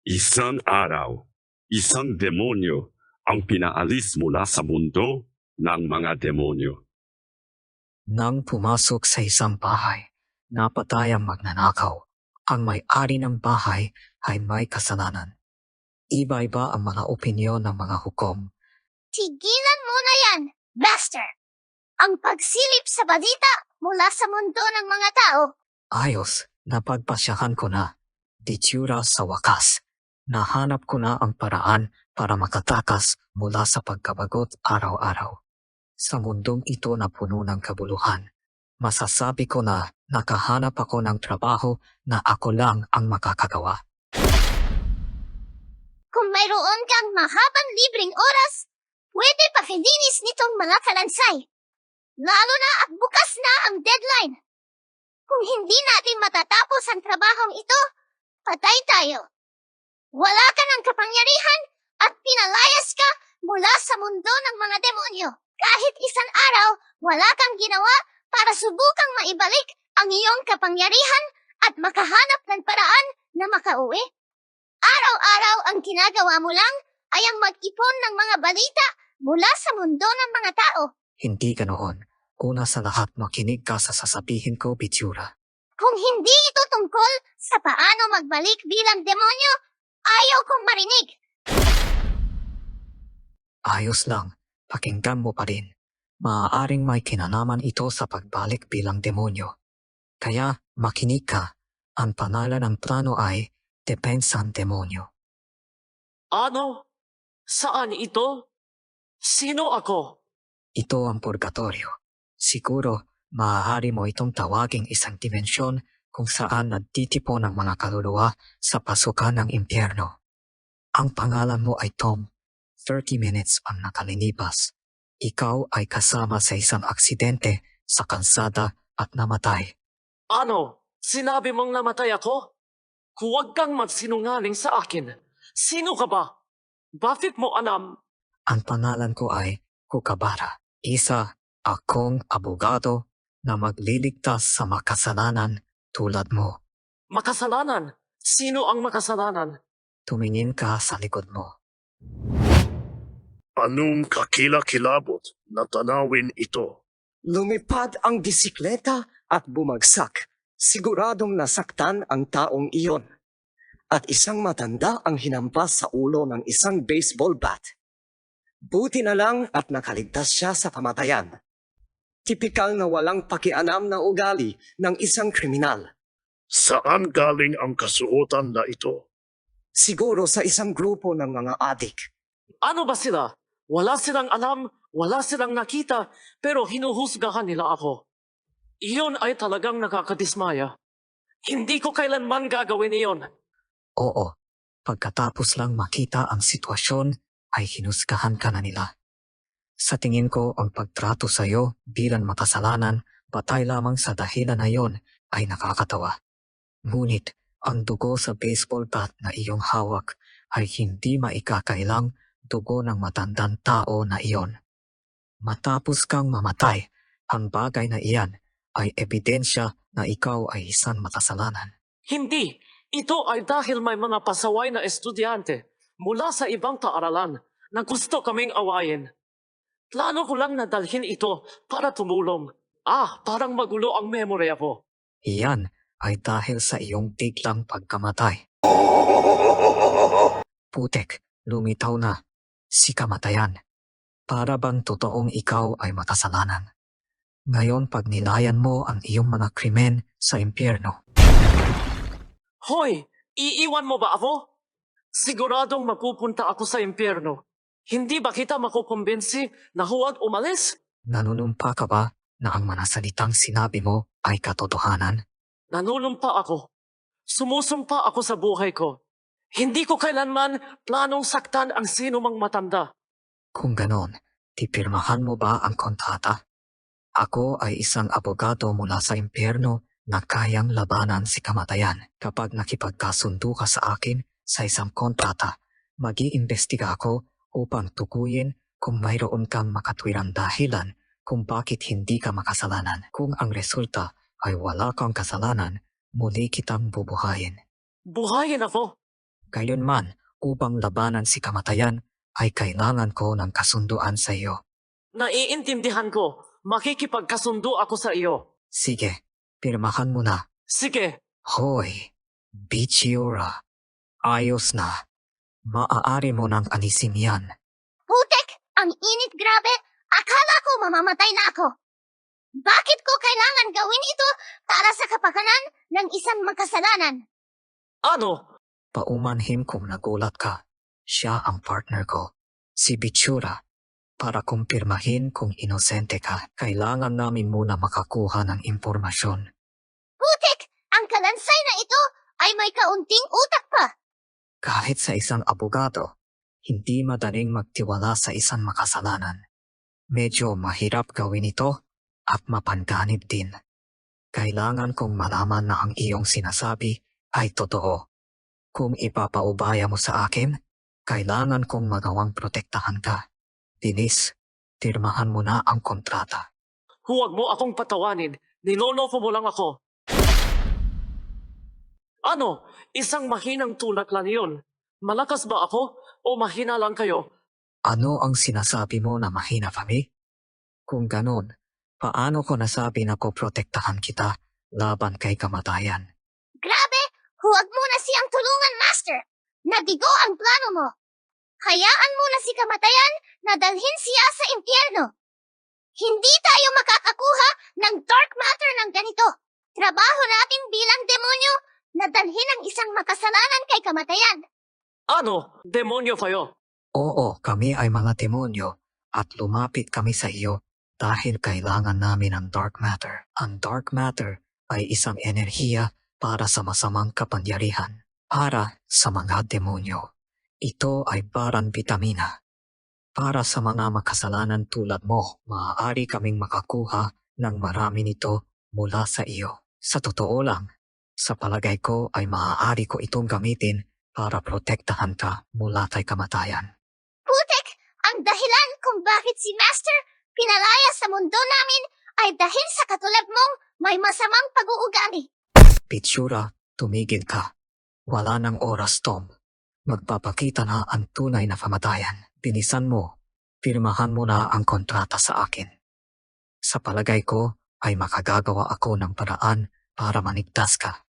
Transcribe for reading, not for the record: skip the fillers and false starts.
Isang araw, isang demonyo ang pinaalis mula sa mundo ng mga demonyo. Nang pumasok sa isang bahay, napatay ang magnanakaw. Ang may-ari ng bahay ay may kasalanan. Iba-iba ang mga opinyon ng mga hukom. Tigilan mo na yan, Master! Ang pagsilip sa balita mula sa mundo ng mga tao. Ayos, napagpasyahan ko na. Ditsura sa wakas. Nahanap ko na ang paraan para makatakas mula sa pagkabagot araw-araw. Sa mundong ito na puno ng kabuluhan, masasabi ko na nakahanap ako ng trabaho na ako lang ang makakagawa. Kung mayroon kang mahabang libreng oras, pwede pakilinis nitong mga kalansay. Lalo na at bukas na ang deadline. Kung hindi natin matatapos ang trabahong ito, patay tayo. Wala ka ng kapangyarihan at pinalayas ka mula sa mundo ng mga demonyo. Kahit isang araw, wala kang ginawa para subukang maibalik ang iyong kapangyarihan at makahanap ng paraan na makauwi. Araw-araw ang ginagawa mo lang ay ang mag-ipon ng mga balita mula sa mundo ng mga tao. Hindi ganoon. Una sa lahat, makinig ka sa sasabihin ko, Bitsura. Kung hindi ito tungkol sa paano magbalik bilang demonyo, ayaw kong marinig. Ayos lang, pakinggan mo pa rin. Maaaring may kinalaman ito sa pagbalik bilang demonyo. Kaya makinig ka. Ang pangalan ng plano ay Depensang Demonyo. Ano? Saan ito? Sino ako? Ito ang purgatorio. Siguro, maaari mo itong tawaging isang dimensyon kung saan nagtitipon ang mga kaluluwa sa pasukan ng impyerno. Ang pangalan mo ay Tom. 30 minutes ang nakalilipas. Ikaw ay kasama sa isang aksidente sa kalsada at namatay. Ano? Sinabi mong namatay ako? Huwag kang magsinungaling sa akin. Sino ka ba? Bakit mo alam? Ang pangalan ko ay Kukabara. Isa akong abogado na magliligtas sa makasalanan tulad mo. Makasalanan? Sino ang makasalanan? Tumingin ka sa likod mo. Anong kakilakilabot na tanawin ito? Lumipad ang bisikleta at bumagsak. Siguradong nasaktan ang taong iyon. At isang matanda ang hinampas sa ulo ng isang baseball bat. Buti na lang at nakaligtas siya sa kamatayan. Tipikal na walang pakialam na ugali ng isang kriminal. Saan galing ang kasuotan na ito? Siguro sa isang grupo ng mga adik. Ano ba sila? Wala silang alam, wala silang nakita, pero hinuhusgahan nila ako. Iyon ay talagang nakakadismaya. Hindi ko kailanman gagawin iyon. Oo, pagkatapos lang makita ang sitwasyon ay hinusgahan ka na nila. Sa tingin ko, ang pagtrato sa iyo bilang makasalanan batay lamang sa dahilan na iyon ay nakakatawa. Ngunit, ang dugo sa baseball bat na iyong hawak ay hindi maikakailang dugo ng matandang tao na iyon. Matapos kang mamatay, ang bagay na iyan ay ebidensya na ikaw ay isang makasalanan. Hindi. Ito ay dahil may mga pasaway na estudyante mula sa ibang paaralan na gusto kaming awayin. Plano ko lang na dalhin ito para tumulong. Parang magulo ang memory ako. Iyan ay dahil sa iyong biglang pagkamatay. Putek, lumitaw na. Si kamatayan. Para bang totoong ikaw ay makasalanan. Ngayon pag nilayan mo ang iyong mga krimen sa impyerno. Hoy! Iiwan mo ba ako? Siguradong mapupunta ako sa impyerno. Hindi ba kita makukumbinsi na huwag umalis? Nanunumpa ka ba na ang mga salitang sinabi mo ay katotohanan? Nanunumpa ako. Sumusumpa ako sa buhay ko. Hindi ko kailanman planong saktan ang sino mang matanda. Kung ganon, tipirmahan mo ba ang kontrata? Ako ay isang abogado mula sa impyerno na kayang labanan si kamatayan. Kapag nakipagkasundo ka sa akin sa isang kontrata, mag-iimbestiga ako upang tukuyin kung mayroon kang makatwirang dahilan kung bakit hindi ka makasalanan. Kung ang resulta ay wala kang kasalanan, muli kitang bubuhayin. Buhayin ako. Gayunman, upang labanan si kamatayan, ay kailangan ko ng kasunduan sa iyo. Naiintindihan ko. Makikipagkasundo ako sa iyo. Sige, pirmahan mo na. Sige. Hoy, Bichiura, ayos na. Maaari mo nang alisin yan. Putek! Ang init grabe! Akala ko mamamatay na ako. Bakit ko kailangan gawin ito para sa kapakanan ng isang makasalanan? Ano? Paumanhim kung nagulat ka. Siya ang partner ko, si Bichura. Para kumpirmahin kung inosente ka, kailangan namin muna makakuha ng impormasyon. Putek! Ang kalansay na ito ay may kaunting utak pa. Kahit sa isang abogado, hindi madaling magtiwala sa isang makasalanan. Medyo mahirap gawin ito at mapanganib din. Kailangan kong malaman na ang iyong sinasabi ay totoo. Kung ipapaubaya mo sa akin, kailangan kong magawang protektahan ka. Dinis, tirmahan mo na ang kontrata. Huwag mo akong patawanin. Niloloko mo lang ako. Ano? Isang mahinang tulak lang yun. Malakas ba ako o mahina lang kayo? Ano ang sinasabi mo na mahina kami? Kung ganon, paano ko nasabi na ko protektahan kita laban kay kamatayan? Grabe! Huwag mo na siyang tulungan, Master! Nabigo ang plano mo! Hayaan mo na si kamatayan na dalhin siya sa impyerno! Hindi tayo makakakuha ng dark matter ng ganito! Trabaho natin bilang demonyo na dalhin ang isang makasalanan kay kamatayan! Ano? Demonyo kayo? Oo, kami ay mga demonyo at lumapit kami sa iyo dahil kailangan namin ang dark matter. Ang dark matter ay isang enerhiya para sa masamang kapangyarihan, para sa mga demonyo. Ito ay parang bitamina. Para sa mga makasalanan tulad mo, maaari kaming makakuha ng marami nito mula sa iyo. Sa totoo lang, sa palagay ko ay maaari ko itong gamitin para protektahan ka mula kay kamatayan. Putek! Ang dahilan kung bakit si Master pinalaya sa mundo namin ay dahil sa katulad mong may masamang pag-uugali. Pitsura, tumigil ka. Wala ng oras, Tom. Magpapakita na ang tunay na kamatayan. Bilisan mo, pirmahan mo na ang kontrata sa akin. Sa palagay ko ay makagagawa ako ng paraan para manigtas ka.